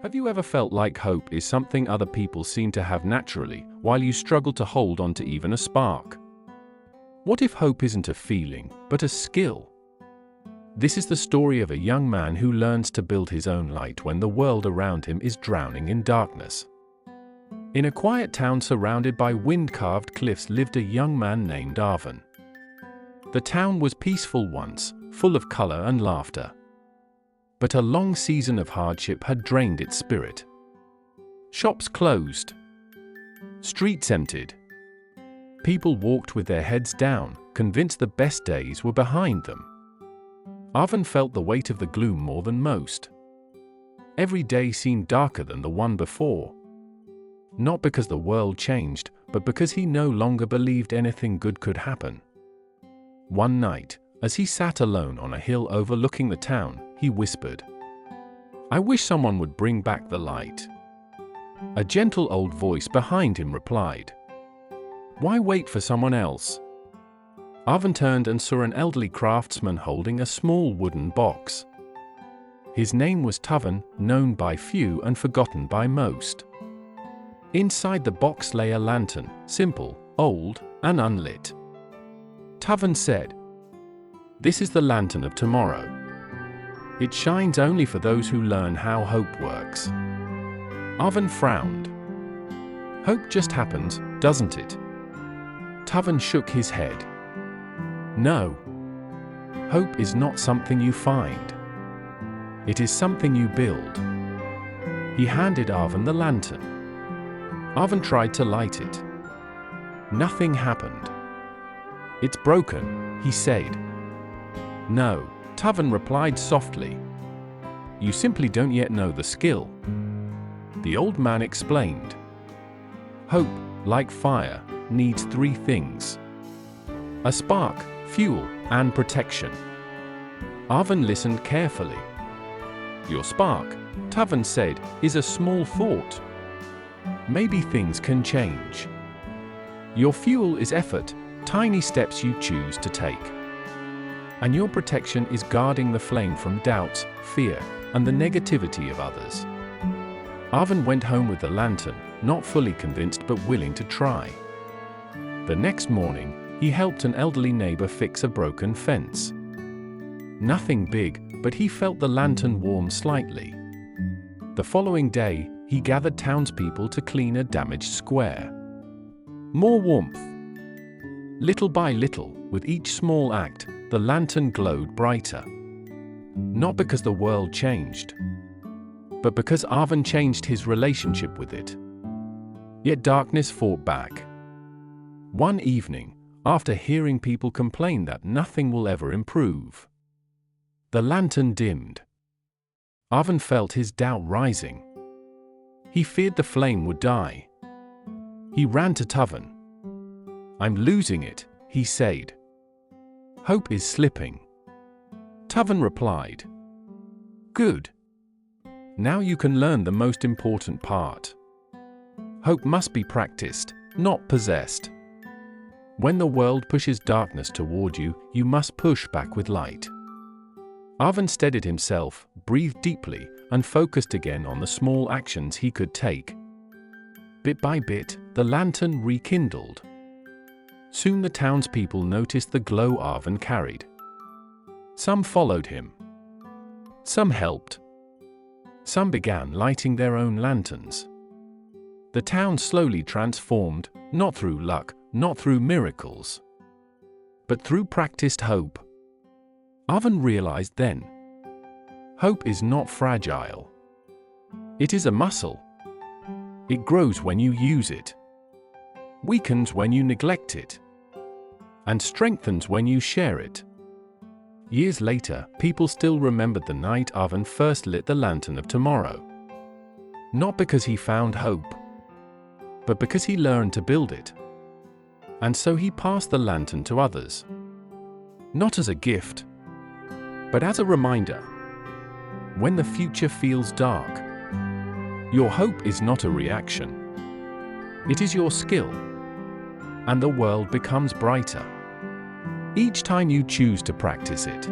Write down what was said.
Have you ever felt like hope is something other people seem to have naturally, while you struggle to hold on to even a spark? What if hope isn't a feeling, but a skill? This is the story of a young man who learns to build his own light when the world around him is drowning in darkness. In a quiet town surrounded by wind-carved cliffs lived a young man named Arvin. The town was peaceful once, full of color and laughter. But a long season of hardship had drained its spirit. Shops closed. Streets emptied. People walked with their heads down, convinced the best days were behind them. Arvin felt the weight of the gloom more than most. Every day seemed darker than the one before. Not because the world changed, but because he no longer believed anything good could happen. One night, as he sat alone on a hill overlooking the town, he whispered, "I wish someone would bring back the light." A gentle old voice behind him replied, "Why wait for someone else?" Arvin turned and saw an elderly craftsman holding a small wooden box. His name was Tuvan, known by few and forgotten by most. Inside the box lay a lantern, simple, old, and unlit. Tuvan said, "This is the lantern of tomorrow. It shines only for those who learn how hope works." Arvin frowned. "Hope just happens, doesn't it?" Tuvan shook his head. "No. Hope is not something you find. It is something you build." He handed Arvin the lantern. Arvin tried to light it. Nothing happened. "It's broken," he said. "No," Tuvan replied softly. "You simply don't yet know the skill." The old man explained. Hope, like fire, needs three things: a spark, fuel, and protection. Arvin listened carefully. "Your spark," Tuvan said, "is a small thought. Maybe things can change. Your fuel is effort, tiny steps you choose to take. And your protection is guarding the flame from doubts, fear, and the negativity of others." Arvin went home with the lantern, not fully convinced but willing to try. The next morning, he helped an elderly neighbor fix a broken fence. Nothing big, but he felt the lantern warm slightly. The following day, he gathered townspeople to clean a damaged square. More warmth. Little by little, with each small act, the lantern glowed brighter. Not because the world changed, but because Arvin changed his relationship with it. Yet darkness fought back. One evening, after hearing people complain that nothing will ever improve, the lantern dimmed. Arvin felt his doubt rising. He feared the flame would die. He ran to Tuvan. "I'm losing it," he said. "Hope is slipping." Tuvan replied, "Good. Now you can learn the most important part. Hope must be practiced, not possessed. When the world pushes darkness toward you, you must push back with light." Arvin steadied himself, breathed deeply, and focused again on the small actions he could take. Bit by bit, the lantern rekindled. Soon the townspeople noticed the glow Arvin carried. Some followed him. Some helped. Some began lighting their own lanterns. The town slowly transformed, not through luck, not through miracles, but through practiced hope. Arvin realized then, hope is not fragile. It is a muscle. It grows when you use it, weakens when you neglect it, and strengthens when you share it. Years later, people still remembered the night Arvin first lit the lantern of tomorrow. Not because he found hope, but because he learned to build it. And so he passed the lantern to others. Not as a gift, but as a reminder. When the future feels dark, your hope is not a reaction. It is your skill, and the world becomes brighter each time you choose to practice it.